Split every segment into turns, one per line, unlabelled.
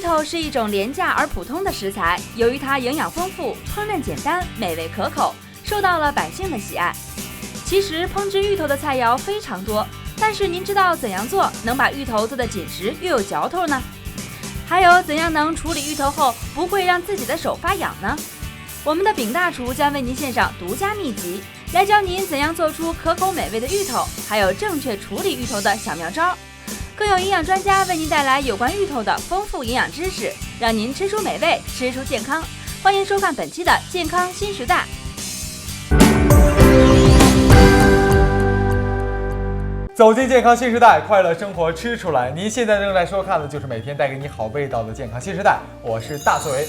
芋头是一种廉价而普通的食材，由于它营养丰富、烹饪简单、美味可口，受到了百姓的喜爱。其实烹制芋头的菜肴非常多，但是您知道怎样做能把芋头做得紧实又有嚼头呢？还有怎样能处理芋头后不会让自己的手发痒呢？我们的饼大厨将为您献上独家秘籍，来教您怎样做出可口美味的芋头，还有正确处理芋头的小妙招。更有营养专家为您带来有关芋头的丰富营养知识，让您吃出美味，吃出健康。欢迎收看本期的健康新时代。
走进健康新时代，快乐生活吃出来。您现在正在收看的就是每天带给你好味道的健康新时代，我是大思维。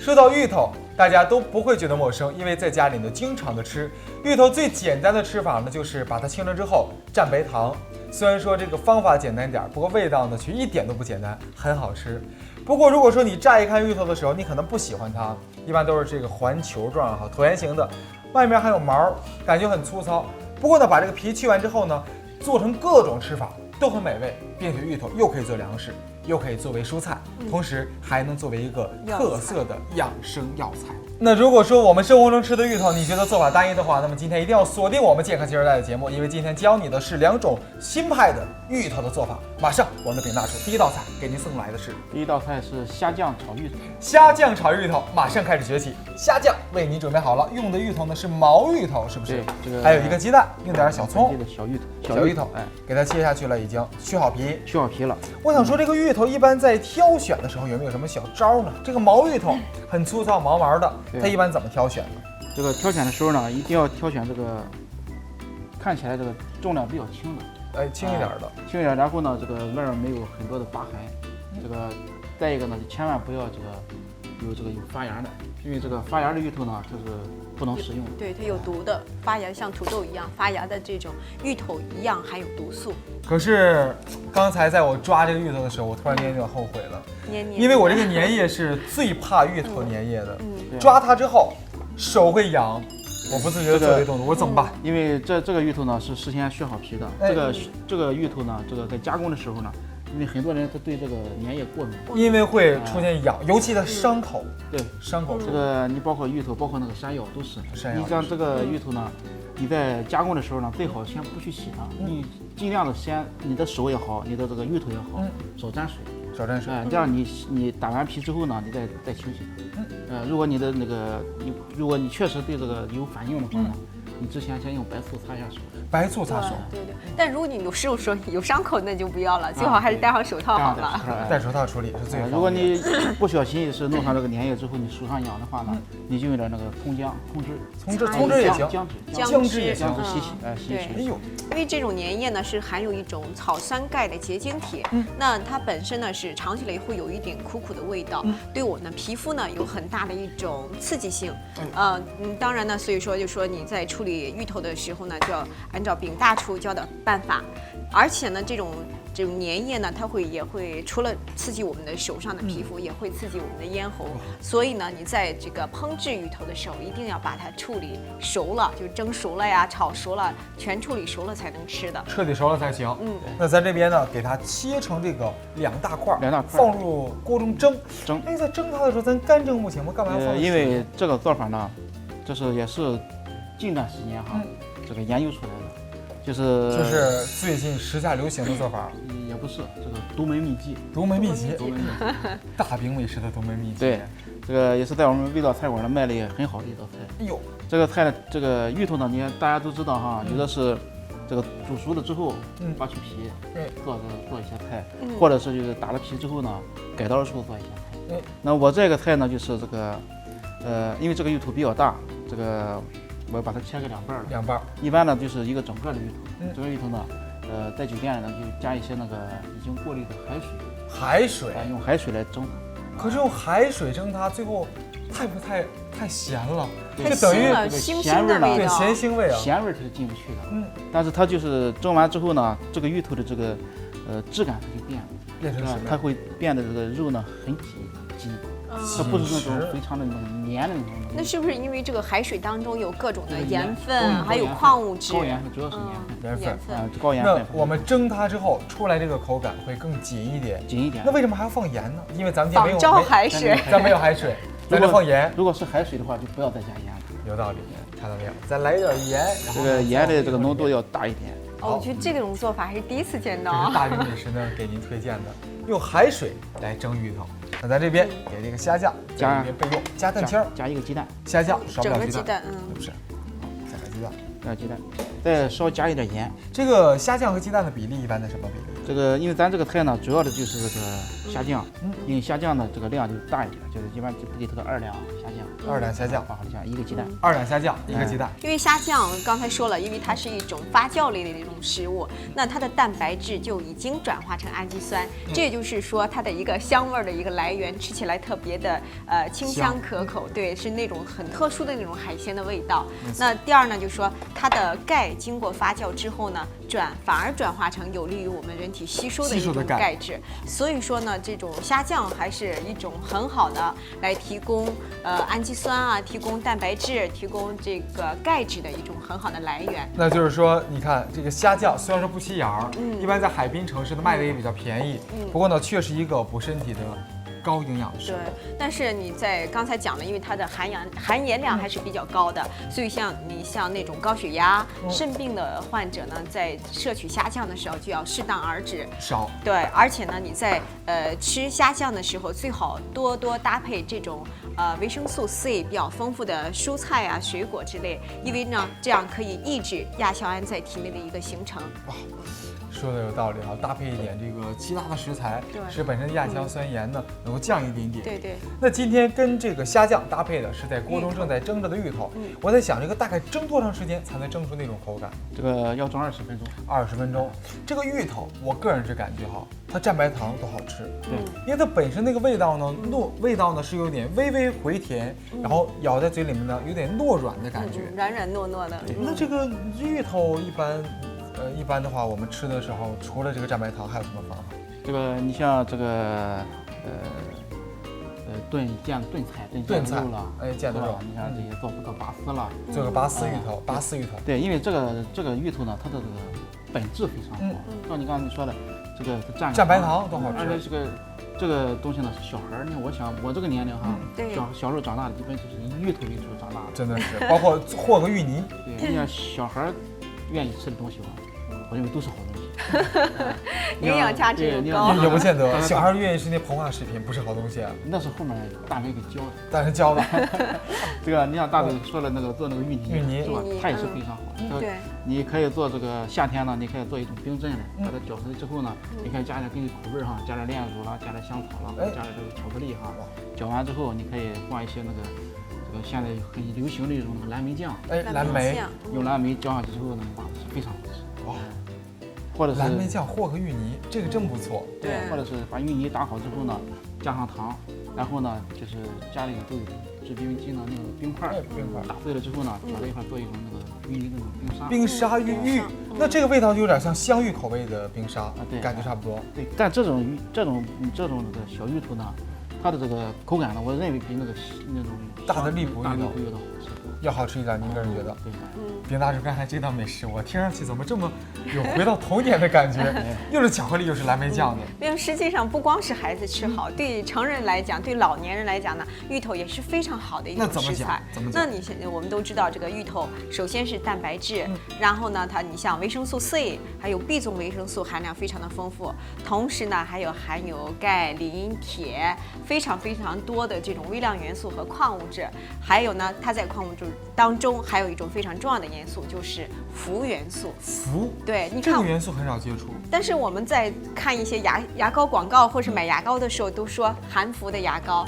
说到芋头，大家都不会觉得陌生，因为在家里呢经常的吃。芋头最简单的吃法呢，就是把它清了之后蘸白糖。虽然说这个方法简单点，不过味道呢却一点都不简单，很好吃。不过如果说你乍一看芋头的时候，你可能不喜欢它，一般都是这个环球状哈，椭圆形的，外面还有毛，感觉很粗糙。不过呢，把这个皮去完之后呢，做成各种吃法都很美味，并且芋头又可以做粮食，又可以作为蔬菜，同时还能作为一个特色的养生药材。那如果说我们生活中吃的芋头你觉得做法单一的话，那么今天一定要锁定我们健康新时代的节目，因为今天教你的是2种新派的芋头的做法。马上我们的饼大厨第一道菜给您送来的是，
第一道菜是虾酱炒芋头。
虾酱炒芋头马上开始学起。虾酱为您准备好了，用的芋头呢是毛芋头，是不是？
对，这个
还有一个鸡蛋，用点小葱，
小芋头，
小芋头，哎，给它切下去了，已经去好皮，
去好皮了。
我想说，这个芋头一般在挑选的时候有没有什么小招呢？这个毛芋头很粗糙毛毛的，它一般怎么挑选呢？
这个挑选的时候呢，一定要挑选这个看起来这个重量比较轻的，
哎，轻一点的，
轻一点。然后呢，这个外面没有很多的疤痕。这个再一个呢，千万不要这个有发芽的，因为这个发芽的芋头呢，就是不能食用。
对，它有毒的，发芽像土豆一样发芽的这种芋头一样含有毒素。
可是刚才在我抓这个芋头的时候，我突然间有点后悔了，因为我这个粘液是最怕芋头粘液的，抓它之后手会痒，我不自觉的做这个动作，我怎么办？
因为这个芋头呢是事先削好皮的，这个芋头呢，这个在加工的时候呢，因为很多人他对这个粘液过敏，
因为会出现痒，尤其在伤口。
对，
伤口
这个你包括芋头，包括那个山药都是。你像这个芋头呢，你在加工的时候呢，最好先不去洗它，你尽量的先你的手也好，你的这个芋头也好，少沾水。
少沾水，
这样你打完皮之后呢，你再清洗它。如果你的那个如果你确实对这个有反应的话呢，你之前先用白醋擦一下手。
白醋擦手，
对。但如果你有伤口，那就不要了，最好还是戴上手套好了。
戴手套处理是最好的。
如果你不小心是弄上这个粘液之后，你手上痒的话呢，你就用点那个葱汁
也行，
姜汁也行，洗洗。
哎呦，因为这种粘液呢是含有一种草酸钙的结晶体，那它本身呢是尝起来会有一点苦苦的味道，对我们皮肤呢有很大的一种刺激性。当然呢，所以说就说你在处理芋头的时候呢，就要按照饼大厨教的办法，而且呢这种粘液呢，它也会除了刺激我们的手上的皮肤，也会刺激我们的咽喉。所以呢，你在这个烹制芋头的时候，一定要把它处理熟了，就蒸熟了呀、炒熟了，全处理熟了才能吃的，
彻底熟了才行。那咱这边呢，给它切成这个2大块，放入锅中蒸。哎，在蒸它的时候，咱干蒸不行吗？干嘛要放？
因为这个做法呢，也是近段时间哈，这个研究出来的。
就是最近时下流行的做法，
也不是这个独门秘籍，
大饼美食的独门秘籍。
对，这个也是在我们味道菜馆呢卖的也很好的一道菜。
哎呦，
这个菜呢，这个芋头呢，大家都知道哈，有的是这个煮熟了之后扒去皮，做一些菜，或者是就是打了皮之后呢，改刀的时候做一些菜。那我这个菜呢，就是这个，因为这个芋头比较大，这个。我把它切个2半，一般呢就是一个整个的芋头。这个芋头呢，在酒店里呢就加一些那个已经过滤的
海水，
用海水来蒸它。
可是用海水蒸它，最后太咸了，
就等于
咸味呢，
对，咸腥味啊，
咸味它是进不去的。但是它就是蒸完之后呢，这个芋头的这个质感它就变成什么？它会变得这个肉呢很紧，它不是那种非常的那种黏的那种。
那是不是因为这个海水当中有各种的盐分，还有矿物质？
高盐分主要是
盐分
啊，高盐分。
那我们蒸它之后出来这个口感会更紧一点。
紧一点。
那为什么还要放盐呢？因为咱们家没有
海水，
咱没有海水，咱就放盐。
如果是海水的话，就不要再加盐了。
有道理，看到没有？咱来一点盐，
这个盐的这个浓度要大一点。
我觉得这种做法还是第一次见到。
这是大鱼美食呢给您推荐的，用海水来蒸芋头。那咱这边给这个虾酱加里面备用，加蛋清，
加一个鸡蛋，
虾酱少不了
鸡蛋，
不是，加个鸡蛋，
加鸡蛋，再稍加一点盐。
这个虾酱和鸡蛋的比例一般在什么比例？
这个因为咱这个菜呢，主要的就是这个虾酱，因为虾酱的这个量就大一点，就是一般就给这个2两虾酱
，2两虾酱，
好像1个鸡蛋
，2两虾酱，1个鸡蛋。
因为虾酱刚才说了，因为它是一种发酵类的一种食物，那它的蛋白质就已经转化成氨基酸，这也就是说它的一个香味的一个来源，吃起来特别的清香可口，对，是那种很特殊的那种海鲜的味道。那第二呢，就是说它的钙经过发酵之后呢，反而转化成有利于我们人体吸收的一种钙质，所以说呢，这种虾酱还是一种很好的来提供氨基酸啊，提供蛋白质，提供这个钙质的一种很好的来源。
那就是说，你看这个虾酱虽然说不起眼儿，一般在海滨城市的卖的也比较便宜，不过呢，却是一个补身体的高营养的食物。
对，但是你在刚才讲了，因为它的含盐量还是比较高的，所以像那种高血压、肾病的患者呢，在摄取虾酱的时候就要适当而止，
少。
对，而且呢，你在吃虾酱的时候，最好多搭配这种维生素 C 比较丰富的蔬菜啊、水果之类，因为呢，这样可以抑制亚硝胺在体内的一个形成。
说的有道理啊，搭配一点这个其他的食材，使本身亚硝酸盐呢能够降一点点。
对。
那今天跟这个虾酱搭配的是在锅中正在蒸着的芋头，我在想这个大概蒸多长时间才能蒸出那种口感？
这个要蒸20分钟。
20分钟。这个芋头，我个人是感觉哈，它蘸白糖都好吃。
对，
因为它本身那个味道呢是有点微微回甜，然后咬在嘴里面呢有点糯软的感觉，
软糯糯的。
那这个芋头一般的话，我们吃的时候，除了这个蘸白糖，还有什么方法？
这个你像这个炖菜肉了，
腱子肉，
你像这些做拔丝了，
做个拔丝芋头。
对，因为这个芋头呢，它的这个本质非常好，像你刚才说的，这个
蘸白糖多好吃，
而且这个东西呢是小孩儿，我想我这个年龄哈，小时候长大的一般就是以芋头为主长大的，
真的是，包括和个芋泥。
对，你看小孩愿意吃的东西吧，我认为都是好东西。
营养价值又高，
也不见得。小孩愿意吃那膨化食品，不是好东西啊。
那是后面大人给教的。
大人教的。
这个，你像大嘴说的那个做那个芋泥是吧？它也是非常好。
对。
你可以做这个夏天呢，你可以做一种冰镇的，把它搅碎之后呢，你可以加点根据口味哈，加点炼乳啦，加点香草啦，加点这个巧克力哈。搅完之后，你可以放一些那个现在很流行的一种蓝莓酱。
蓝莓。
用蓝莓浇上去之后呢，是非常好吃。哇。或者是
蓝莓酱和个芋泥，这个真不错。
对，或者是把芋泥打好之后呢，加上糖，然后呢就是家里都有制冰机呢，那种冰块打碎了之后呢，搅在一块做一种那个芋泥那种冰沙。
冰沙芋，那这个味道就有点像香芋口味的冰沙，对，感觉差不多。
对，但这种这个小芋头呢，它的这个口感呢，我认为比那种
大的荔浦芋头要好吃一点。您个人觉得？
对。
饼大叔刚才这道美食，我听上去怎么这么有回到童年的感觉？又是巧克力，又是蓝莓酱的。
因为实际上不光是孩子吃好，对成人来讲，对老年人来讲呢，芋头也是非常好的一种食材。那我们都知道，这个芋头首先是蛋白质，然后呢，你像维生素 C， 还有 B 种维生素含量非常的丰富，同时呢，还有含有钙、磷、铁，非常多的这种微量元素和矿物质。还有呢，它在矿物质当中还有一种非常重要的元素，就是氟元素。
氟，
对，你看
这个元素很少接触。
但是我们在看一些牙膏广告或是买牙膏的时候，都说含氟的牙膏。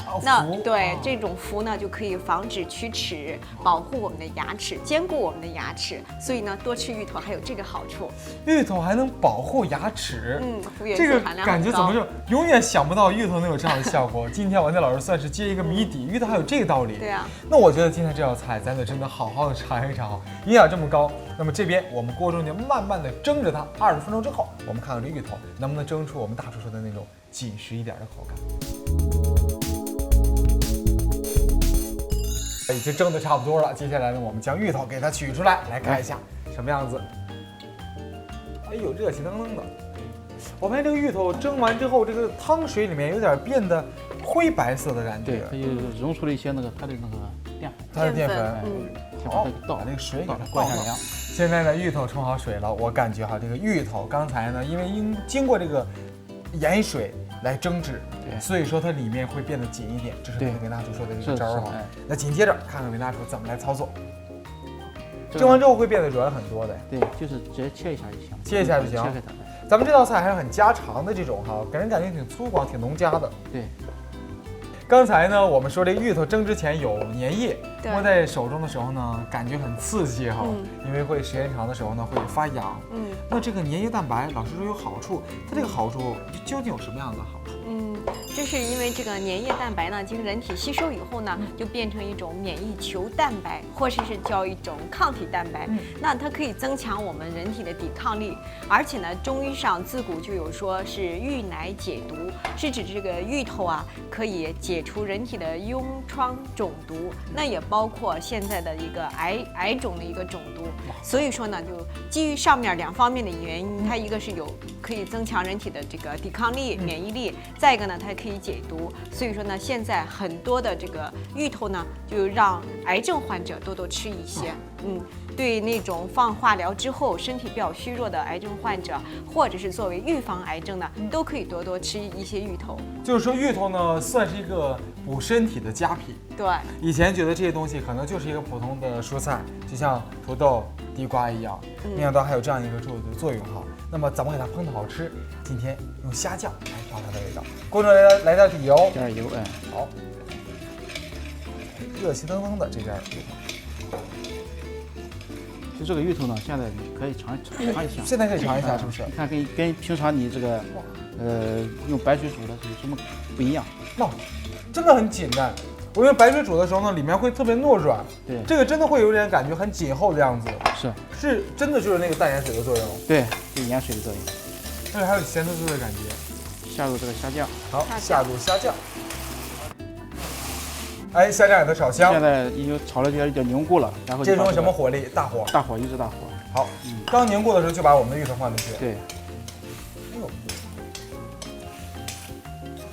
这种氟呢，就可以防止龋齿，保护我们的牙齿，兼顾我们的牙齿。所以呢，多吃芋头还有这个好处。
芋头还能保护牙齿，
氟元素含量很高。
这个感觉怎么就永远想不到芋头能有这样的效果？今天王健老师算是揭一个谜底，芋头还有这个道理。
对啊。
那我觉得今天这道菜咱得真的好好的尝一尝，营养这么高。那么这边我们锅中就慢慢的蒸着它，20分钟之后，我们看看这芋头能不能蒸出我们大厨说的那种紧实一点的口感。已经蒸的差不多了，接下来呢，我们将芋头给它取出来，来看一下什么样子。哎呦，热气腾腾的。我发现这个芋头蒸完之后，这个汤水里面有点变得灰白色的感觉。
对，它就溶出了一些它的那个淀粉。
它的淀粉。好，把这个水给它灌上凉。现在呢，芋头冲好水了，我感觉这个芋头刚才呢，因为经过这个盐水来蒸制，所以说它里面会变得紧一点。这是维纳厨说的这个招儿哈。那紧接着看看维纳厨怎么来操作。蒸完之后会变得软很多的。
对，就是直接切一下就行。
切一下就行。
切开它。
咱们这道菜还是很家常的这种给人感觉挺粗犷、挺农家的。
对。
刚才呢，我们说这芋头蒸之前有粘液，摸在手中的时候呢，感觉很刺激因为会时间长的时候呢会发痒。那这个粘液蛋白，老师说有好处，它这个好处究竟有什么样的好处？
这是因为这个粘液蛋白呢，经人体吸收以后呢，就变成一种免疫球蛋白，或者是叫一种抗体蛋白。那它可以增强我们人体的抵抗力，而且呢，中医上自古就有说是芋乃解毒，是指这个芋头可以解除人体的痈疮肿毒，那也包括现在的一个癌种的一个肿毒。所以说呢，就基于上面2方面的原因，它一个是可以增强人体的这个抵抗力、免疫力，再一个呢，它可以解毒。所以说呢，现在很多的这个芋头呢，就让癌症患者多多吃一些。对那种放化疗之后身体比较虚弱的癌症患者，或者是作为预防癌症呢，都可以多多吃一些芋头。
就是说芋头呢，算是一个补身体的佳品。
对，
以前觉得这些东西可能就是一个普通的蔬菜，就像土豆、地瓜一样，没想到还有这样一个作用那么怎么给它烹的好吃？今天用虾酱来调它的味道。锅中来点底油，
加点油，
好，热气腾腾的这点芋头。
就这个芋头呢，现在你可以尝一下。
现在可以尝一下，是不是？
你看跟平常你这个用白水煮的是有什么不一样？
真的很紧的。我用白水煮的时候呢，里面会特别糯软。
对，
这个真的会有点感觉很紧厚的样子。
是
真的就是那个淡盐水的作用。
对，就盐水的作用。
而且还有咸滋滋的感觉。
下入这个虾酱。
好，下入虾酱。虾酱也都炒香。
现在已经炒了有点凝固了，然后
这是用什么火力？大火。
大火，一直大火。
好，刚凝固的时候就把我们的芋头放进去。
对。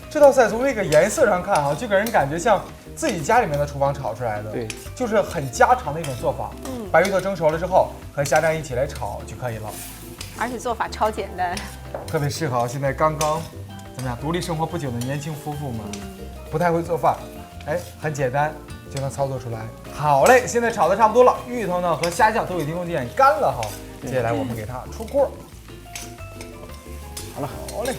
这道菜从这个颜色上看就给人感觉像自己家里面的厨房炒出来的。
对，
就是很家常的一种做法。把芋头蒸熟了之后，和虾酱一起来炒就可以了。
而且做法超简单，
特别适合现在刚刚怎么样独立生活不久的年轻夫妇们，不太会做饭，很简单就能操作出来。好嘞，现在炒的差不多了，芋头呢和虾酱都已经有点干了接下来我们给它出锅。好了，好嘞。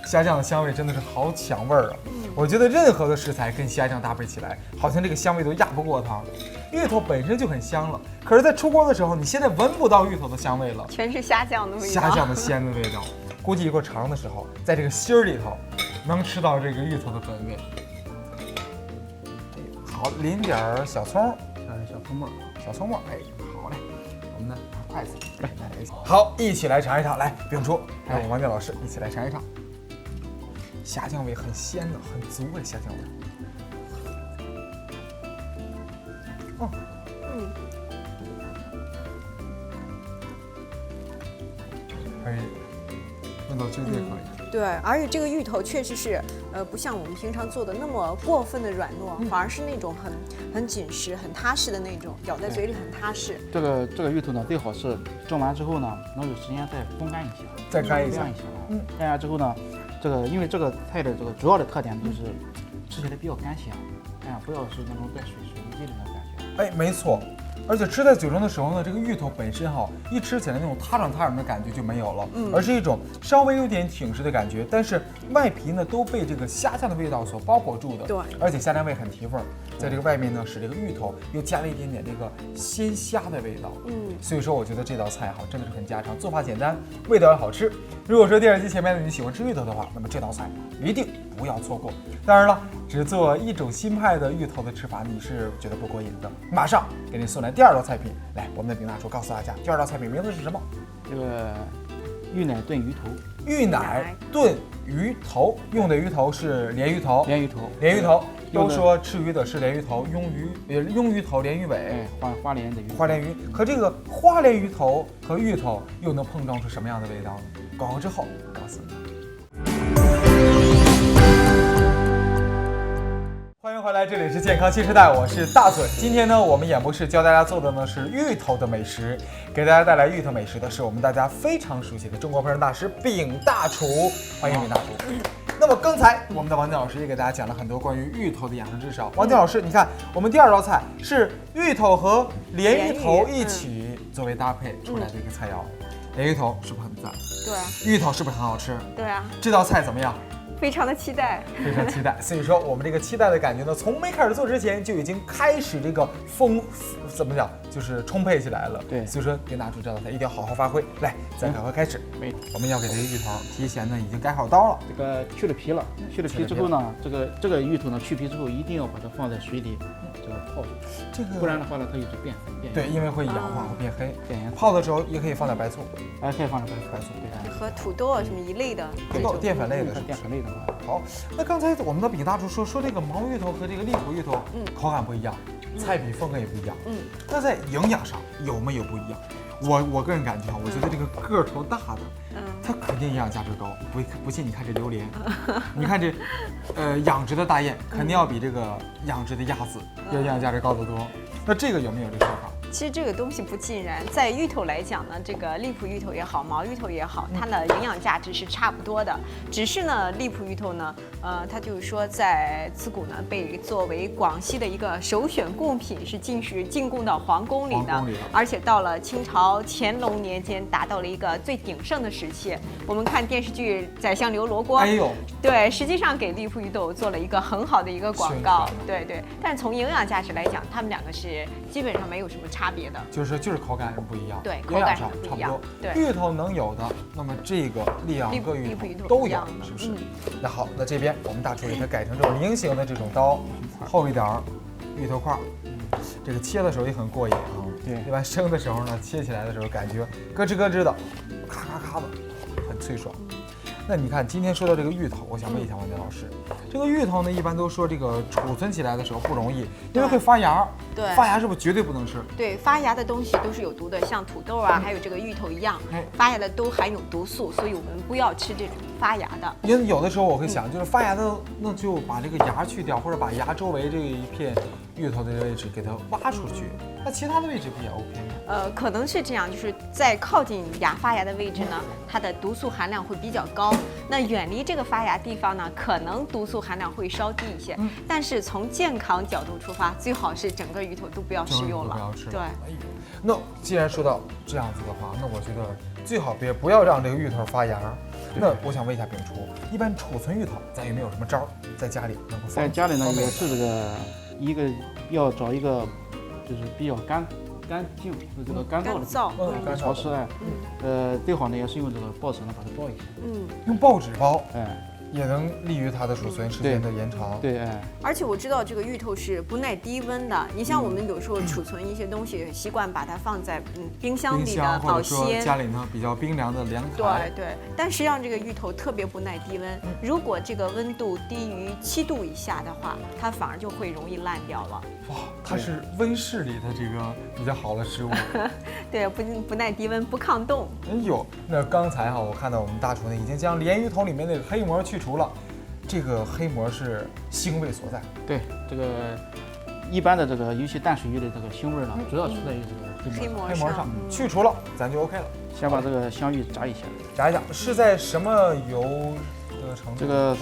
虾酱的香味真的是好抢味儿我觉得任何的食材跟虾酱搭配起来，好像这个香味都压不过它。芋头本身就很香了，可是在出锅的时候，你现在闻不到芋头的香味了，
全是虾酱的味道，
虾酱的鲜的味道。估计一个尝的时候，在这个心儿里头，能吃到这个芋头的本味。好，淋点小葱，
小葱末，
好嘞。我们呢拿筷子来，好，一起来尝一尝。来，不用出，还有我们王健老师一起来尝一尝。虾酱味很鲜的，很足虾酱味。可以，味道绝对可以。
对，而且这个芋头确实是，不像我们平常做的那么过分的软糯，反而是那种很紧实、很踏实的那种，咬在嘴里很踏实。
这个芋头呢，最好是蒸完之后呢，能有时间再风干一下，
再干一下。
干下之后呢，因为这个菜的这个主要的特点就是吃起来比较干香，不要是那种带水泥地的那种感觉。
没错。而且吃在嘴中的时候呢，这个芋头本身一吃起来那种塌软的感觉就没有了，而是一种稍微有点挺实的感觉。但是外皮呢都被这个虾酱的味道所包裹住的，
对，
而且虾酱味很提味，在这个外面呢使这个芋头又加了一点点这个鲜虾的味道，所以说我觉得这道菜真的是很家常，做法简单，味道也好吃。如果说电视机前面的你喜欢吃芋头的话，那么这道菜一定不要错过。当然了，只做一种新派的芋头的吃法，你是觉得不过瘾的，马上给你送来第二道菜品。来，我们的丙大厨告诉大家，第二道菜品名字是什么？
这个芋奶炖鱼头。
芋奶炖鱼头，用的鱼头是鲢鱼头。
鲢鱼头。
鲢鱼头。都说吃鱼的是鲢鱼头，用鱼头鲢鱼尾，
花鲢的鱼。
花鲢鱼，可这个花鲢鱼头和芋头又能碰撞出什么样的味道呢？广告之后告诉你。欢迎回来，这里是健康新时代，我是大嘴。今天呢，我们演播室教大家做的呢是芋头的美食，给大家带来芋头美食的是我们大家非常熟悉的中国烹饪大师秉大厨，欢迎秉大厨。那么刚才我们的王静老师也给大家讲了很多关于芋头的养生知识。王静老师，你看我们第二道菜是芋头和鲢鱼头一起作为搭配出来的一个菜肴，鲢鱼头是不是很赞？
对啊。
芋头是不是很好吃？
对啊。
这道菜怎么样？
非常的期待，
非常期待。所以说，我们这个期待的感觉呢，从没开始做之前就已经开始这个怎么讲，就是充沛起来了。
对，
所以说给拿出这道菜一定要好好发挥。来，咱赶快开始。我们要给这个芋头提前呢已经改好刀了。
这个去了皮了，去了皮之后呢，这个芋头呢去皮之后一定要把它放在水里这个泡着，这个不然的话呢它就变黑。
对，因为会氧化会变黑。泡的时候也可以放点白醋，
可以放点白醋。
对，和土豆啊什么一类的，
土豆淀粉类的，
淀粉类的。
好，那刚才我们的秉大厨说这个毛芋头和这个荔浦芋头，口感不一样，菜比风格也不一样，那在营养上有没有不一样？我个人感觉我觉得这个个头大的，它肯定营养价值高。不信你看这榴莲，你看这，养殖的大雁肯定要比这个养殖的鸭子要营养价值高得多。那这个有没有这个说法？
其实这个东西不尽然，在芋头来讲呢，这个荔浦芋头也好，毛芋头也好，它的营养价值是差不多的。只是呢，荔浦芋头呢，它就是说在自古呢被作为广西的一个首选贡品，是进贡到皇宫里的。而且到了清朝乾隆年间，达到了一个最鼎盛的时期。我们看电视剧《宰相刘罗锅》，对，实际上给荔浦芋头做了一个很好的一个广告。对。但从营养价值来讲，它们两个是基本上没有什么差别的，
就是口感不一样，
对，口感上不一样。
对，芋头能有的，那么这个两个芋头都有，是不是？那好，那这边我们大厨给它改成这种菱形的这种刀，厚一点芋头块，这个切的时候也很过瘾啊。
对，
一般生的时候呢，切起来的时候感觉咯吱咯吱的，咔咔咔的，很脆爽。那你看，今天说到这个芋头，我想问一下王杰老师，这个芋头呢，一般都说这个储存起来的时候不容易，因为会发芽。
对，
发芽是不是绝对不能吃？
对，发芽的东西都是有毒的，像土豆啊，还有这个芋头一样，发芽的都含有毒素，所以我们不要吃这种发芽的。
因为有的时候我会想，就是发芽的，那就把这个芽去掉，或者把芽周围这一片芋头的位置给它挖出去，那其他的位置不也 OK 吗？
可能是这样，就是在靠近芽发芽的位置呢，它的毒素含量会比较高。那远离这个发芽地方呢，可能毒素含量会稍低一些。但是从健康角度出发，最好是整个芋头都不要食用了。对。
那既然说到这样子的话，那我觉得最好不要让这个芋头发芽。那我想问一下秉厨，一般储存芋头，咱有没有什么招在家里能够放？
在家里呢，也是这个一个要找一个就是比较干净这个干燥的潮湿最好呢也是用这个报纸呢把它包一下。
用报纸包，也能利于它的储存时间的延长。
对，
而且我知道这个芋头是不耐低温的。你像我们有时候储存一些东西，习惯把它放在冰箱里的保鲜，
家里呢比较冰凉的凉台。
对，但实际上这个芋头特别不耐低温。如果这个温度低于7度以下的话，它反而就会容易烂掉了。
哇，它是温室里的这个比较好的食物。
对，不耐低温，不抗冻。
那刚才我看到我们大厨呢已经将鲢鱼头里面那个黑膜去除了，这个黑膜是腥味所在。
对，这个一般的这个尤其淡水鱼的这个腥味呢，主要出在于这个
黑膜
上，去除了咱就 OK 了。
先把这个香芋炸一下，
是在什么油的程度？
这个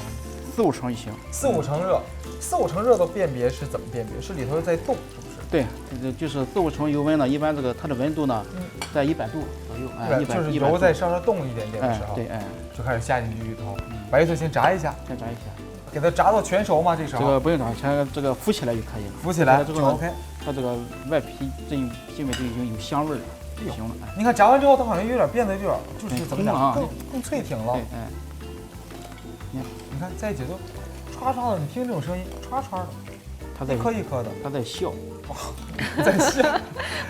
4、5成就行。
4、5成热，4、5成热的辨别是怎么辨别？是里头在动，是不是？
对，就是4、5成油温呢，一般这个它的温度呢在100度左右，
就是油再稍稍动一点点的时候，就开始下进去芋头，把芋头先炸一下，给它炸到全熟吗？这时候
这个不用炸，全这个浮起来就可以了。
浮起来就 OK。
它这个外皮基本就已经有香味了，就行了。
你看炸完之后，它好像有点变得就是怎么讲，更脆挺了。你看在一起都唰唰的，你听这种声音，唰唰的。
他在
一颗一颗的，
他在笑，
在笑，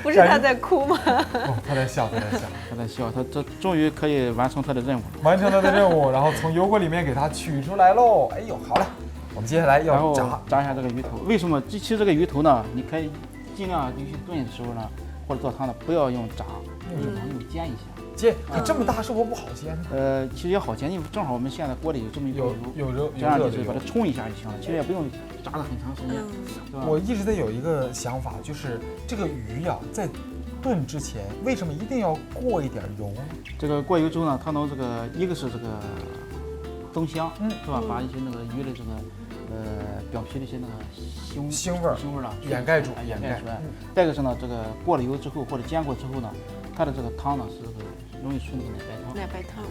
不是他在哭吗？
哦，他在笑，
他在笑，他这终于可以完成他的任务了。
完成他的任务，然后从油锅里面给它取出来喽。哎呦，好了，我们接下来要
炸一下这个鱼头。为什么？其实这个鱼头呢，你可以尽量你去炖的时候呢，或者做汤的，不要用炸，用煎一下。
煎，它这么大是不是不好煎呢？
其实也好煎，因为正好我们现在锅里有这么一锅
油，
这样你就把它冲一下就行了，其实也不用炸得很长时间。
我一直在有一个想法，就是这个鱼呀，在炖之前为什么一定要过一点油呢？
这个过油之后呢，它能这个一个是这个增香，是吧？把一些那个鱼的这个表皮的一些那个腥味呢
掩盖住。
再一个是呢，这个过了油之后或者煎过之后呢，它的这个汤呢是这个容易出那个
奶白汤，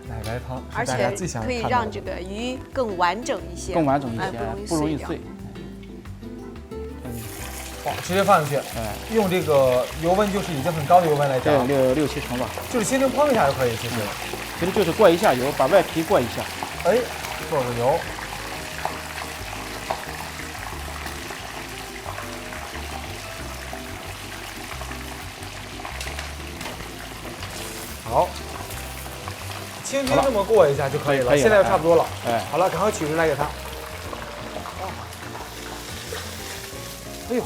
奶白汤，
而且可以让这个鱼更完整一些，
不容易碎。
哇，直接放进去，用这个油温就是已经很高的油温来炸，
对，6、7成吧，
就是轻轻烹一下就可以，其
实就是过一下油，把外皮过一下，
哎，过个油。好，轻轻这么过一下就可以了。现在就差不多了。好了，赶快取出来给它。哎呦，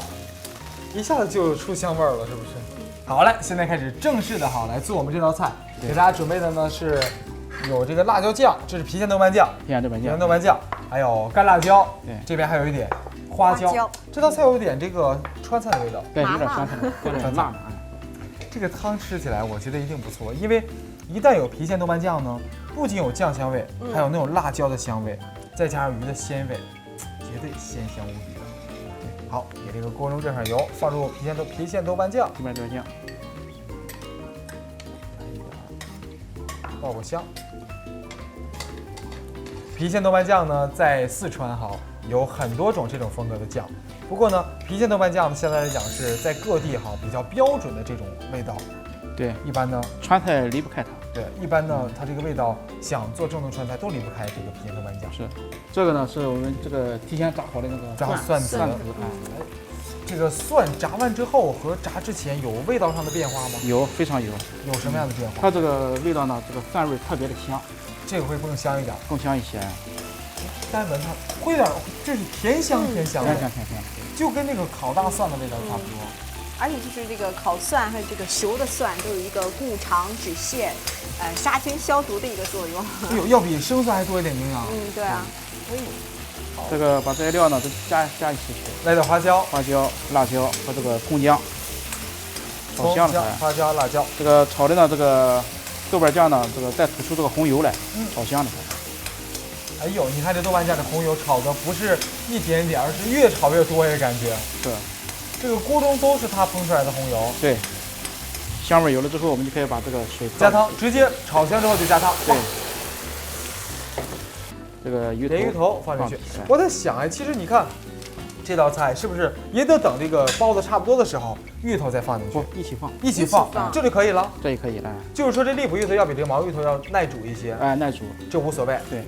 一下子就出香味儿了，是不是？好嘞，现在开始正式的来做我们这道菜。给大家准备的呢是有这个辣椒酱，这是郫县豆瓣酱，还有干辣椒。对，这边还有一点花椒。这道菜有点这个川菜的味道，
对，有点川菜，有点辣。
这个汤吃起来，我觉得一定不错，因为一旦有郫县豆瓣酱呢，不仅有酱香味，还有那种辣椒的香味，再加上鱼的鲜味，绝对鲜香无比的。好，给这个锅中这上油，放入郫县豆瓣酱，爆个香。郫县豆瓣酱呢，在四川有很多种这种风格的酱。不过呢，郫县豆瓣酱现在来讲是在各地比较标准的这种味道。
对，
一般呢，
川菜离不开它。
对，一般呢，它这个味道想做正宗川菜都离不开这个郫县豆瓣酱。
是，这个呢是我们这个提前炸好的那个
蒜子。这个蒜炸完之后和炸之前有味道上的变化吗？
有，非常有。
有什么样的变化？
它这个味道呢，这个蒜味特别的香，
这个会更香一点，
更香一些。
单闻它会有点，就是甜香的，就跟那个烤大蒜的味道差不多。
而且就是这个烤蒜还有这个熟的蒜都有一个固肠止泻、杀菌消毒的一个作用。
哎呦，要比生蒜还多一点营养。
对啊。
这个把这些料呢都加一起，
来点花椒、
辣椒和这个葱姜，炒香了。
花椒、辣椒。
这个炒的呢，这个豆瓣酱呢，这个再吐出这个红油来，炒香了。
哎呦，你看这豆瓣酱的红油炒的不是一点点，而是越炒越多，也感觉。
是。
这个锅中都是它烹出来的红油。
对。香味有了之后，我们就可以把这个水
加汤，直接炒香之后就加汤。
对。这个鱼
头放进去。我在想其实你看这道菜是不是也得等这个包的差不多的时候，芋头再放进去？
不，一起放，
这就可以了。
这也可以了。
就是说这荔浦芋头要比这个毛芋头要耐煮一些。
耐煮，
这无所谓。
对。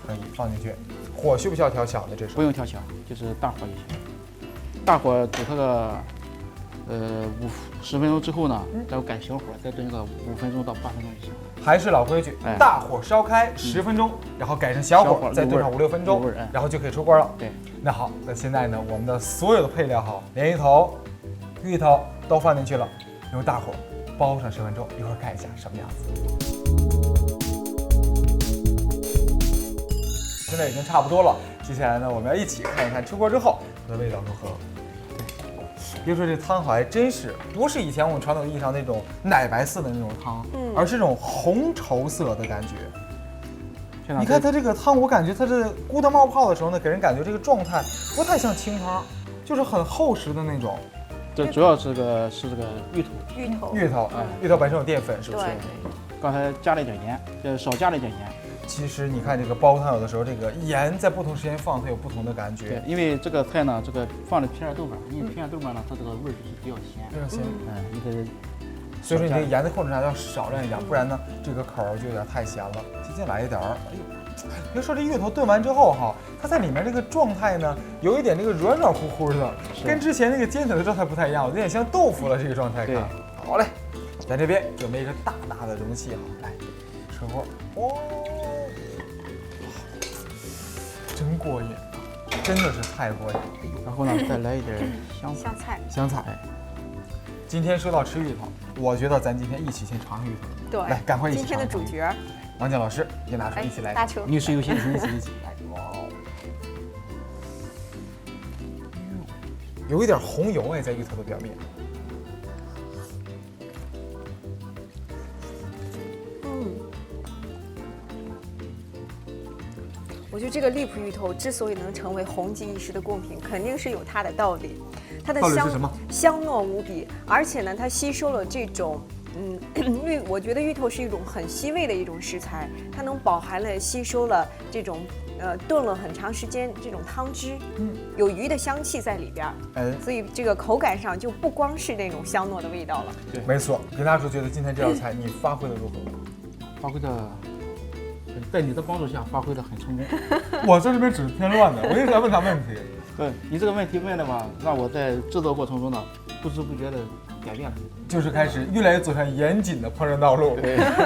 可以放进去，火需不需要调小呢？这是
不用调小，就是大火就行。大火煮它个10分钟之后呢，再改小火，再炖个5分钟到8分钟就行。
还是老规矩，大火烧开10分钟，然后改成小火，再炖上5、6分钟，然后就可以出锅了。
对，
那好，那现在呢，我们的所有的配料鲢鱼头、芋头都放进去了，用大火煲上10分钟，一会儿看一下什么样子。现在已经差不多了，接下来呢，我们要一起看一看出锅之后它的味道如何。别说这汤还真是不是以前我们传统意义上那种奶白色的那种汤，而是这种红稠色的感觉。你看它这个汤，我感觉它这咕的冒泡的时候呢，给人感觉这个状态不太像清汤，就是很厚实的那种。
这主要是这个
芋
头本身有淀粉，是不是？
对。
刚才加了一点盐，少加了一点盐。
其实你看这个煲汤，有的时候这个盐在不同时间放，它有不同的感觉。
对，因为这个菜呢，这个放的郫县豆瓣，因为郫县豆瓣呢，它这个味儿就是比较咸。
所以说你这个盐的控制上要少量一点，不然呢，这个口就有点太咸了。直接来一点儿，哎呦，别说这芋头炖完之后哈，它在里面这个状态呢，有一点那个软软乎乎的，跟之前那个煎起来的状态不太一样，有点像豆腐了这个状态。看，好嘞，在这边准备一个大大的容器哈，来吃锅，哦，真过瘾，真的是太过瘾。
然后呢，再来一点香菜。
今天说到吃芋头，我觉得咱今天一起先尝尝芋头。
对，
来，赶快一起尝。
今天的主角，
王健老师也拿出一起来。
大球，
女士优先，一起。
哇，有一点红油哎，在芋头的表面。
我觉得这个荔浦芋头之所以能成为红极一时的贡品，肯定是有它的道理。它的香糯无比，而且呢，它吸收了这种我觉得芋头是一种很吸味的一种食材，它能饱含了吸收了这种炖了很长时间这种汤汁，有鱼的香气在里边，所以这个口感上就不光是那种香糯的味道了。
对，没错。林大厨觉得今天这道菜你发挥的如何？
发挥的。在你的帮助下，发挥的很成功。
我在这边只是添乱的，我一直在问他问题。
对你这个问题问的吧，让我在制作过程中呢，不知不觉的改变了，
就是开始越来越走上严谨的烹饪道路。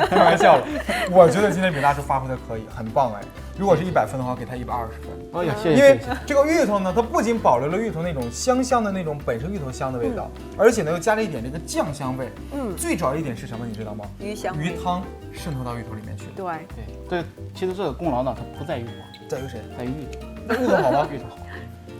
开玩笑了，我觉得今天饼大师发挥的可以，很棒哎。如果是100分的话，给他120分。
哎呀，谢谢。
因为这个芋头呢，它不仅保留了芋头那种香的那种本身芋头香的味道，而且呢又加了一点这个酱香味。最主要一点是什么，你知道吗？
鱼香。
鱼汤渗透到芋头里面去了。
对，其实这个功劳呢，它不在于我，
在于谁？
在于芋头。
那芋头好吗？
芋头好。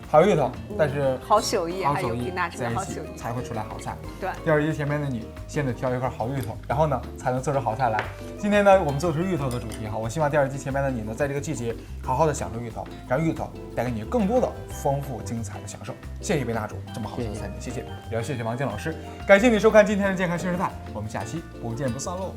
好芋头，但是
好手艺，
还有
饼大厨的好手艺
才会出来好菜。
对，
电视机前面的你先得挑一块好芋头，然后呢才能做出好菜来。今天呢我们做出芋头的主题哈，我希望电视机前面的你呢在这个季节好好的享受芋头，让芋头带给你更多的丰富精彩的享受。谢谢饼大厨这么好的菜品，谢谢，也要谢谢王健老师，感谢你收看今天的健康新时代，我们下期不见不散喽。